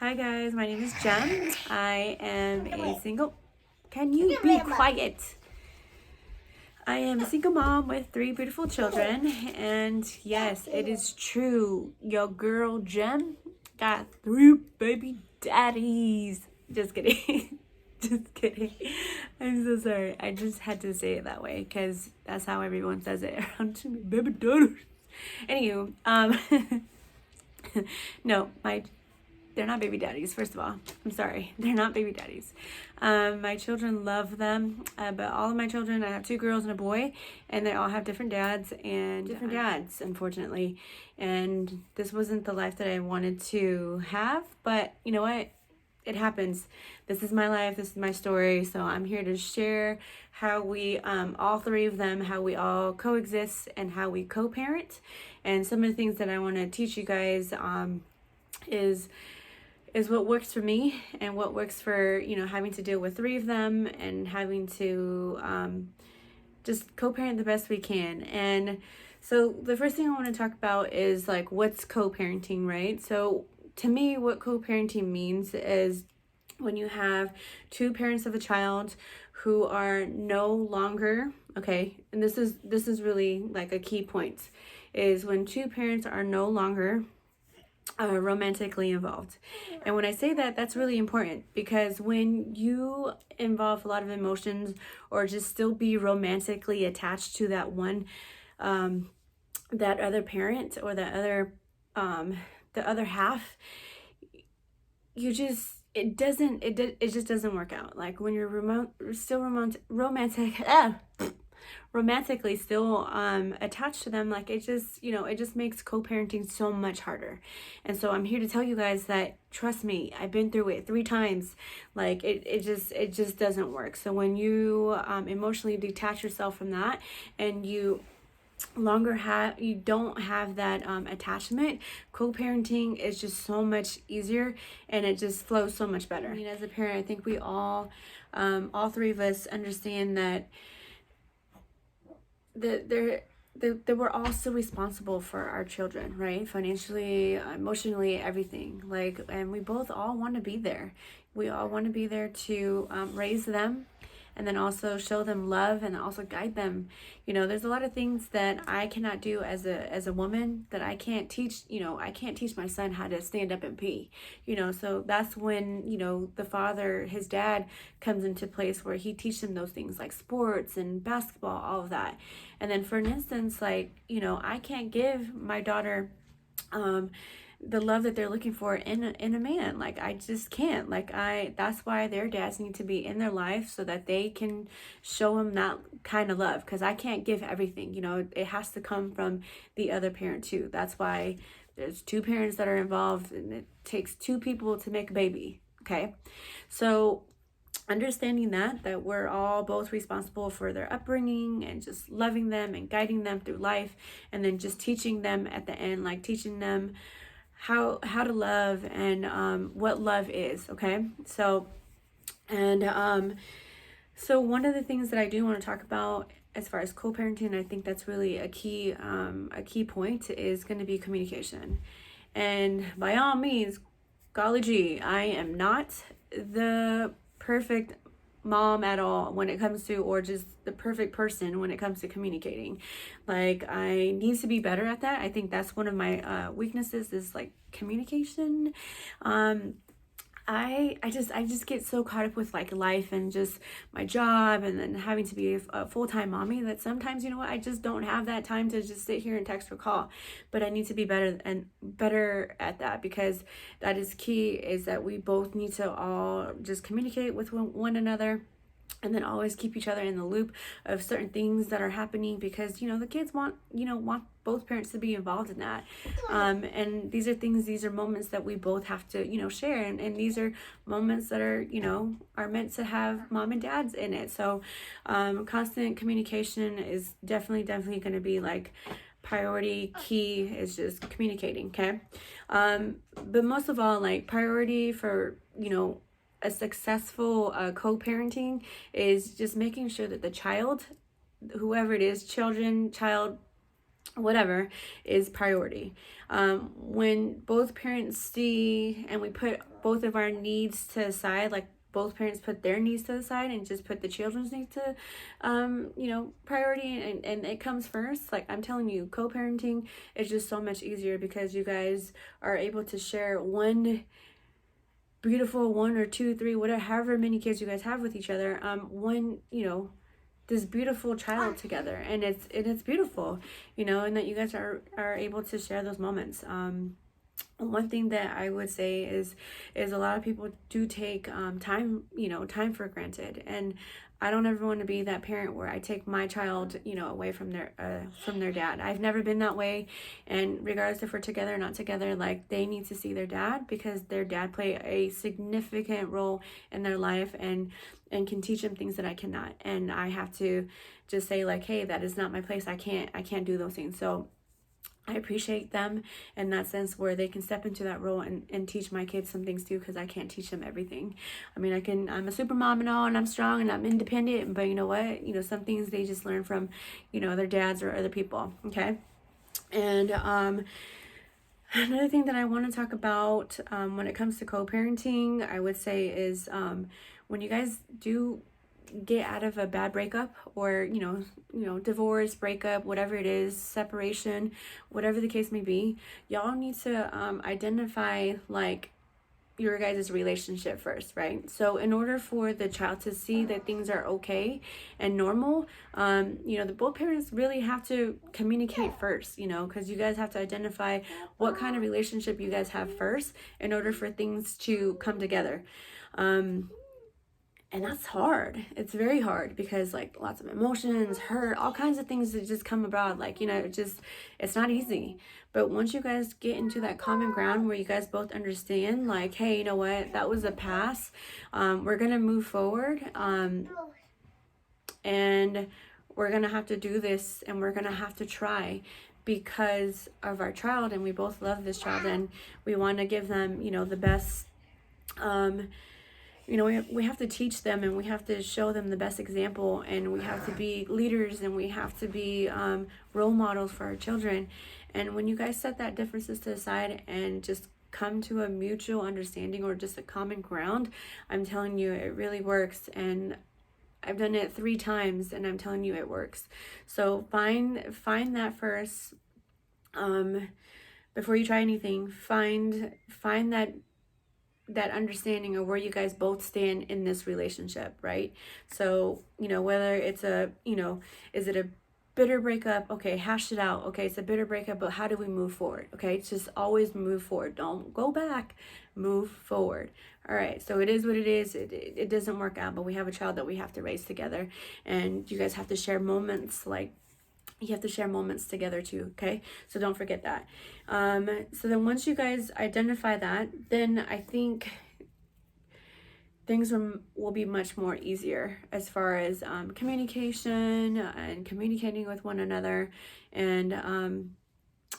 Hi guys, my name is Jem. I am a single. Can you be quiet? I am a single mom with 3 beautiful children, and yes, it is true. Your girl Jem got 3 baby daddies. Just kidding. Just kidding. I'm so sorry. I just had to say it that way because that's how everyone says it around me. Baby daughters. Anywho, no, they're not baby daddies, first of all. I'm sorry. They're not baby daddies. My children love them, but all of my children, I have 2 girls and a boy, and they all have different dads, unfortunately. And this wasn't the life that I wanted to have, but you know what? It happens. This is my life. This is my story. So I'm here to share how we, all 3 of them, how we all coexist and how we co-parent. And some of the things that I want to teach you guys is what works for me and what works for, having to deal with 3 of them and having to just co-parent the best we can. And so the first thing I want to talk about is like what's co-parenting, right? So to me, what co-parenting means is when you have 2 parents of a child who are no longer, okay, and this is really like a key point, is when 2 parents are no longer romantically involved. And when I say that, that's really important because when you involve a lot of emotions or just still be romantically attached to that one, that other parent or the other half, it just doesn't work out. Like when you're romantically still attached to them, like it just makes co-parenting so much harder. And so I'm here to tell you guys that, trust me, I've been through it 3 times. Like it just doesn't work. So when you emotionally detach yourself from that and you don't have that attachment, co-parenting is just so much easier and it just flows so much better. I mean, as a parent, I think we all 3 of us understand that that we're all still responsible for our children, right? Financially, emotionally, everything. Like, and we both all want to be there. We all want to be there to raise them and then also show them love and also guide them. There's a lot of things that I cannot do as a woman that I can't teach. I can't teach my son how to stand up and pee. So that's when the father, his dad, comes into place where he teaches him those things like sports and basketball, all of that. And then for an instance, like I can't give my daughter the love that they're looking for in a man. Like I just can't. That's why their dads need to be in their life so that they can show them that kind of love, because I can't give everything. It has to come from the other parent too. That's why there's 2 parents that are involved and it takes 2 people to make a baby. Okay, so understanding that we're all both responsible for their upbringing and just loving them and guiding them through life, and then just teaching them at the end, like teaching them how to love and what love is. Okay, so one of the things that I do want to talk about as far as co-parenting, I think that's really a key point, is going to be communication. And by all means, golly gee, I am not the perfect mom at all when it comes to, or just the perfect person when it comes to communicating. Like I need to be better at that. I think that's one of my weaknesses, is like communication. I just get so caught up with like life and just my job and then having to be a full-time mommy that sometimes, I just don't have that time to just sit here and text or call. But I need to be better at that, because that is key, is that we both need to all just communicate with one another, and then always keep each other in the loop of certain things that are happening, because the kids want both parents to be involved in that, and these are moments that we both have to share, and these are moments that are meant to have mom and dads in it. So constant communication is definitely going to be like priority. Key is just communicating. Okay, but most of all, like priority for a successful co-parenting is just making sure that the child, whoever it is, child, whatever is priority. When both parents see and we put both of our needs to the side, like both parents put their needs to the side and just put the children's needs to priority, and it comes first, like I'm telling you, co-parenting is just so much easier because you guys are able to share one beautiful one or two, three, whatever, however many kids you guys have with each other, one, this beautiful child together, and it's beautiful, and that you guys are able to share those moments. One thing that I would say is a lot of people do take time for granted, and I don't ever want to be that parent where I take my child away from their dad. I've never been that way, and regardless if we're together or not together, like they need to see their dad because their dad play a significant role in their life and can teach them things that I cannot, and I have to just say like, hey, that is not my place. I can't do those things. So I appreciate them in that sense where they can step into that role and teach my kids some things too, because I can't teach them everything. I mean, I'm a super mom and all, and I'm strong and I'm independent, but you know what? Some things they just learn from, their dads or other people, okay? And another thing that I want to talk about when it comes to co-parenting, I would say is when you guys do get out of a bad breakup or divorce, breakup, whatever it is, separation, whatever the case may be, y'all need to identify like your guys' relationship first, right? So in order for the child to see that things are okay and normal, the both parents really have to communicate first, because you guys have to identify what kind of relationship you guys have first in order for things to come together. And that's hard. It's very hard because like lots of emotions, hurt, all kinds of things that just come about. Like, it's not easy. But once you guys get into that common ground where you guys both understand like, hey, you know what, that was a pass. We're going to move forward. And we're going to have to do this and we're going to have to try because of our child. And we both love this child and we want to give them, the best, we have to teach them and we have to show them the best example, and we have to be leaders and we have to be role models for our children. And when you guys set that differences to the side and just come to a mutual understanding or just a common ground, I'm telling you, it really works. And I've done it 3 times and I'm telling you it works. So find that first before you try anything. Find that understanding of where you guys both stand in this relationship, right? So, whether it's is it a bitter breakup? Okay, hash it out. Okay, it's a bitter breakup, but how do we move forward? Okay, it's just always move forward. Don't go back, move forward. All right, so it is what it is. It doesn't work out, but we have a child that we have to raise together, and you guys have to share moments like you have to share moments together too, okay? So don't forget that. So then once you guys identify that, then I think things will be much more easier as far as communication and communicating with one another, and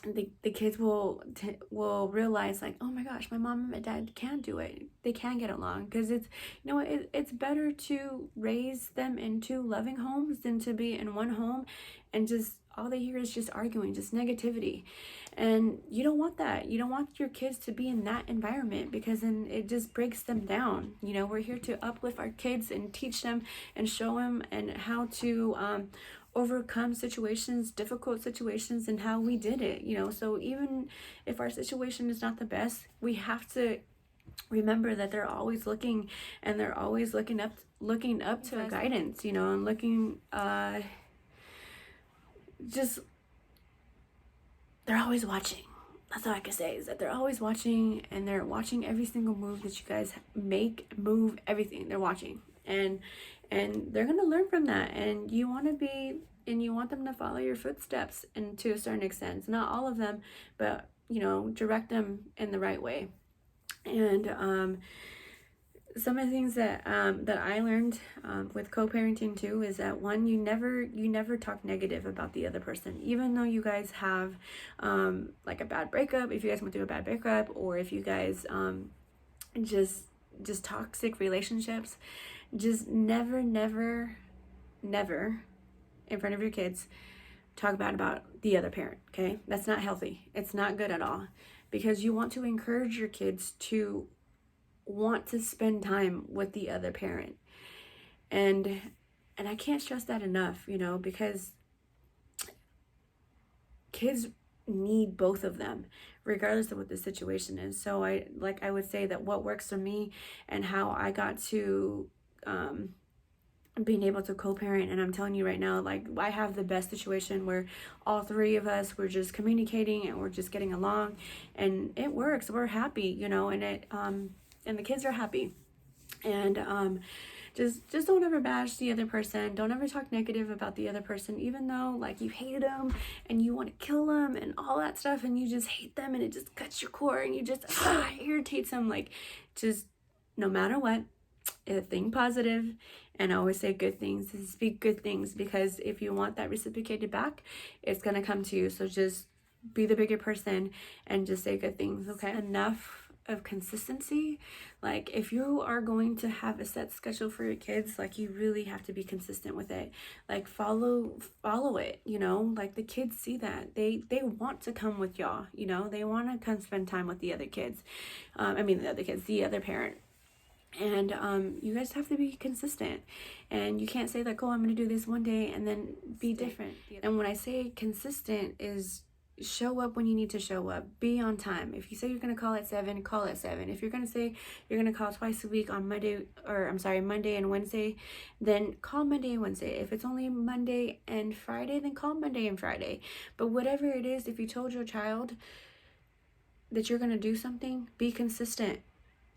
the kids will realize like, oh my gosh, my mom and my dad can do it. They can get along, because it's better to raise them into loving homes than to be in one home and just all they hear is just arguing, just negativity. And you don't want that. You don't want your kids to be in that environment, because then it just breaks them down. We're here to uplift our kids and teach them and show them and how to overcome situations, difficult situations, and how we did it. So even if our situation is not the best, we have to remember that they're always looking, and they're always looking up to guidance, and looking just, they're always watching. That's all I can say, is that they're always watching, and they're watching every single move that you guys make, move, everything. They're watching, and they're gonna learn from that. And you want them to follow your footsteps, and to a certain extent, not all of them, but direct them in the right way. And some of the things that I learned with co-parenting too is that, one, you never talk negative about the other person, even though you guys have like a bad breakup. If you guys went through a bad breakup, or if you guys just toxic relationships, just never in front of your kids talk bad about the other parent, okay? That's not healthy. It's not good at all, because you want to encourage your kids to want to spend time with the other parent. And I can't stress that enough, you know, because kids need both of them regardless of what the situation is. So I would say that what works for me and how I got to being able to co-parent, and I'm telling you right now, like, I have the best situation where all three of us were just communicating and we're just getting along, and it works. We're happy, you know, and the kids are happy. And just don't ever bash the other person. Don't ever talk negative about the other person, even though like you hated them and you want to kill them and all that stuff, and you just hate them and it just cuts your core and you just irritates them. Like, just no matter what, think positive, and I always say good things, speak good things, because if you want that reciprocated back, it's gonna come to you. So just be the bigger person and just say good things, okay? Enough of consistency. Like, if you are going to have a set schedule for your kids, like, you really have to be consistent with it. Like, follow it, you know? Like, the kids see that they want to come with y'all, you know? They want to come spend time with the other kids. The other parent. And you guys have to be consistent, and you can't say like, oh, I'm gonna do this one day and then be different. And when I say consistent, is show up when you need to show up. Be on time. If you say you're gonna call at 7, call at 7. If you're gonna say you're gonna call twice a week on Monday and Wednesday, then call Monday and Wednesday. If it's only Monday and Friday, then call Monday and Friday. But whatever it is, if you told your child that you're gonna do something, be consistent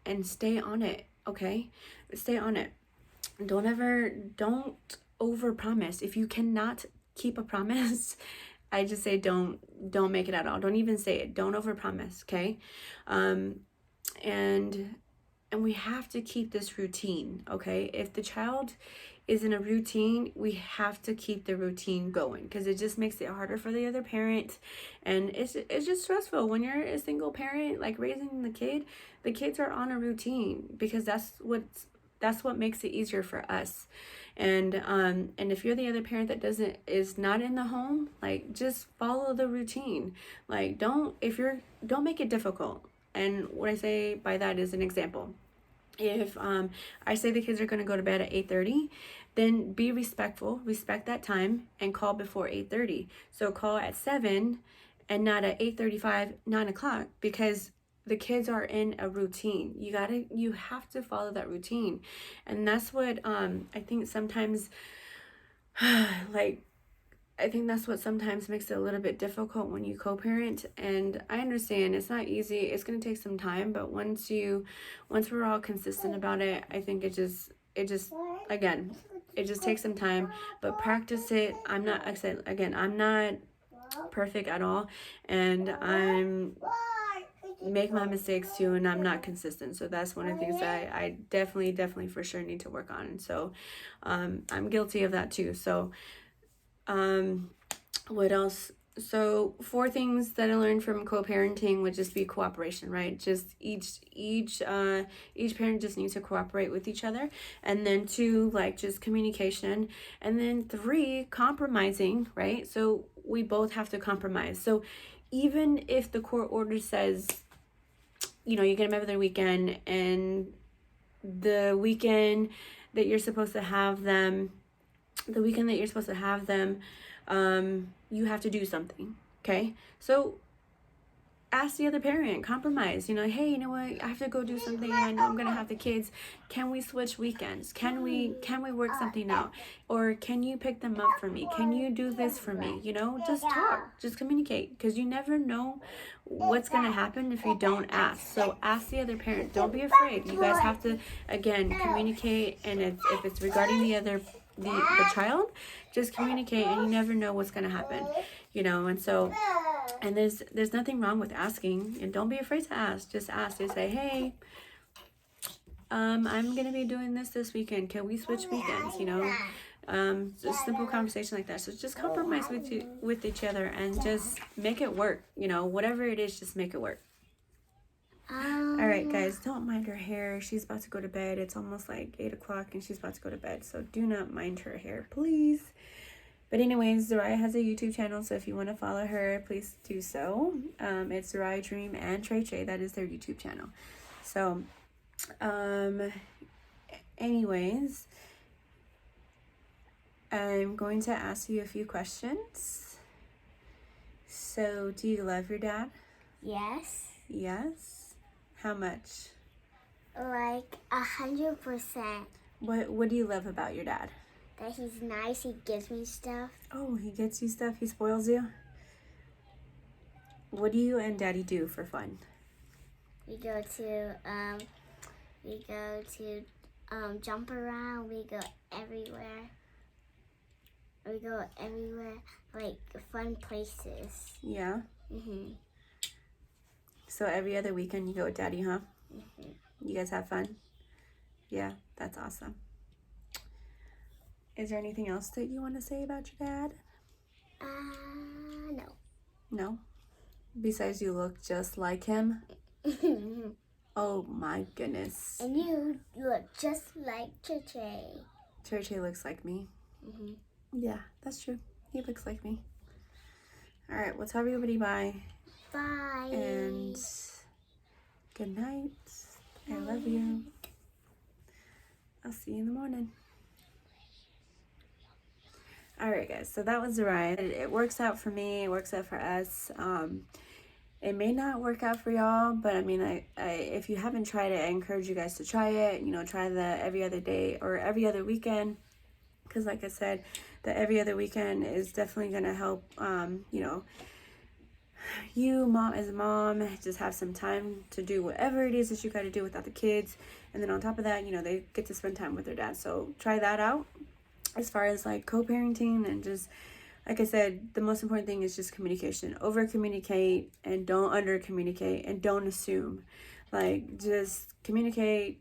and stay on it. Okay, stay on it. Don't over promise. If you cannot keep a promise, I just say don't make it at all. Don't even say it. Don't over promise. Okay. And we have to keep this routine. Okay, if the child is in a routine, we have to keep the routine going, because it just makes it harder for the other parent, and it's just stressful when you're a single parent, like raising the kids are on a routine, because that's what makes it easier for us. And if you're the other parent that is not in the home, like, just follow the routine. Like, don't make it difficult. And what I say by that is an example. If I say the kids are going to go to bed at 8:30, then be respectful, respect that time, and call before 8:30. So call at 7 and not at 8:35, 9 o'clock, because the kids are in a routine. You have to follow that routine. And that's what I think sometimes that's what sometimes makes it a little bit difficult when you co-parent. And I understand it's not easy. It's going to take some time, but once we're all consistent about it, I think it just takes some time, but practice it. I'm not perfect at all, and I'm make my mistakes too, and I'm not consistent. So that's one of the things that I definitely for sure need to work on. And so I'm guilty of that too. So what else? So 4 things that I learned from co-parenting would just be cooperation, right? Just each parent just needs to cooperate with each other. And then 2, like, just communication. And then 3, compromising, right? So we both have to compromise. So even if the court order says, you know, you get them every other weekend, and the weekend that you're supposed to have them, you have to do something, okay? So ask the other parent, compromise, you know, hey, you know what, I have to go do something, I know I'm gonna have the kids, can we switch weekends, can we work something out, or can you pick them up for me, can you do this for me, you know? Just talk, just communicate, because you never know what's gonna happen if you don't ask. So ask the other parent, don't be afraid. You guys have to, again, communicate. And if it's regarding the child, just communicate, and you never know what's gonna happen, you know? And so, and there's nothing wrong with asking, and don't be afraid to ask. Just ask. Just say, hey, I'm gonna be doing this weekend, can we switch weekends, you know? Just simple conversation like that. So just compromise with each other, and just make it work, you know? Whatever it is, just make it work. All right, guys, don't mind her hair. She's about to go to bed. It's almost like 8 o'clock, and she's about to go to bed. So do not mind her hair, please. But anyways, Zariah has a YouTube channel, so if you want to follow her, please do so. It's Zariah Dream and Trey Trey. That is their YouTube channel. So, anyways, I'm going to ask you a few questions. So, do you love your dad? Yes. Yes. How much? Like 100%. What do you love about your dad? That he's nice, he gives me stuff. Oh, he gets you stuff, he spoils you? What do you and Daddy do for fun? We go to jump around, we go everywhere. Like fun places. Yeah? Mhm. So every other weekend you go with Daddy, huh? Mhm. You guys have fun? Yeah, that's awesome. Is there anything else that you want to say about your dad? No. No? Besides you look just like him? Oh my goodness. And you look just like Trey. Trey looks like me. Mhm. Yeah, that's true. He looks like me. All right, well, tell everybody bye. Bye. And good night. I love you. I'll see you in the morning. All right, guys. So that was Zariah. It works out for me. It works out for us. It may not work out for y'all, but I mean, I if you haven't tried it, I encourage you guys to try it. You know, try the every other day or every other weekend. Because like I said, the every other weekend is definitely going to help, you know, you, mom, as a mom, just have some time to do whatever it is that you got to do without the kids. And then on top of that, you know, they get to spend time with their dad. So try that out as far as like co-parenting. And just, like I said, the most important thing is just communication. Over communicate and don't under communicate and don't assume. Like, just communicate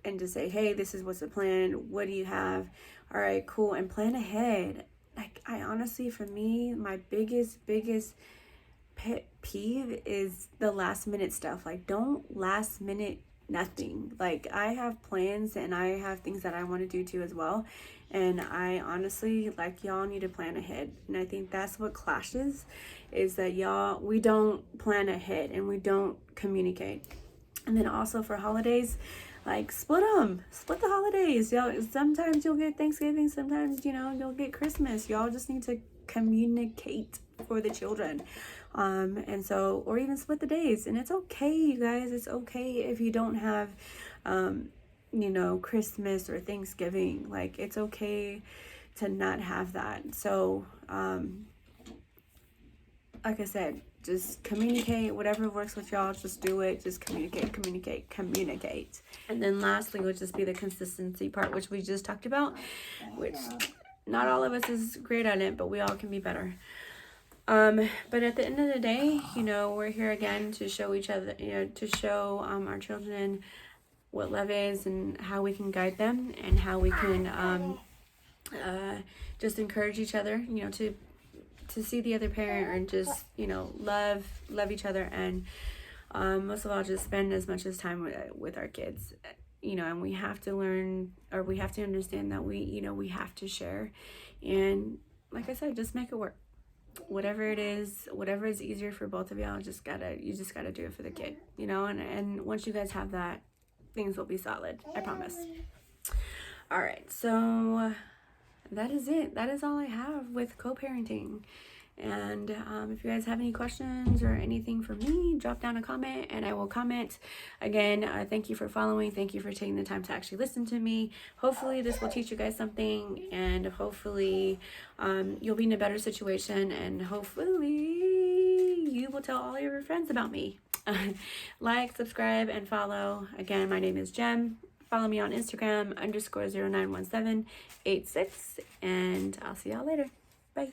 and just say, hey, this is what's the plan. What do you have? All right, cool. And plan ahead. Like, I honestly, for me, my biggest pet peeve is the last minute stuff. Like, don't last minute nothing. Like, I have plans and I have things that I want to do too as well. And I honestly, like, y'all need to plan ahead. And I think that's what clashes, is that we don't plan ahead and we don't communicate. And then also for holidays, like, split the holidays. Y'all, sometimes you'll get Thanksgiving, sometimes, you know, you'll get Christmas. Y'all just need to communicate for the children. And so, or even split the days. And it's okay, you guys. It's okay if you don't have, you know, Christmas or Thanksgiving. Like, it's okay to not have that. So, like I said, just communicate. Whatever works with y'all, just do it. Just communicate. And then lastly would just be the consistency part, which we just talked about, which not all of us is great at it, but we all can be better. But at the end of the day, you know, we're here again to show each other, you know, to show our children what love is and how we can guide them and how we can just encourage each other, you know, to see the other parent and just, you know, love each other, and most of all, just spend as much as time with our kids, you know. And we have to learn, or we have to understand that we have to share, and like I said, just make it work. Whatever it is, whatever is easier for both of y'all, you just gotta do it for the kid, you know. And once you guys have that, things will be solid, I promise. All right, so that is it. That is all I have with co-parenting. And if you guys have any questions or anything for me, drop down a comment and I will comment. Again, thank you for following. Thank you for taking the time to actually listen to me. Hopefully this will teach you guys something, and hopefully you'll be in a better situation, and hopefully you will tell all your friends about me. Like, subscribe, and follow. Again, my name is Jem. Follow me on Instagram _091786, and I'll see y'all later. Bye.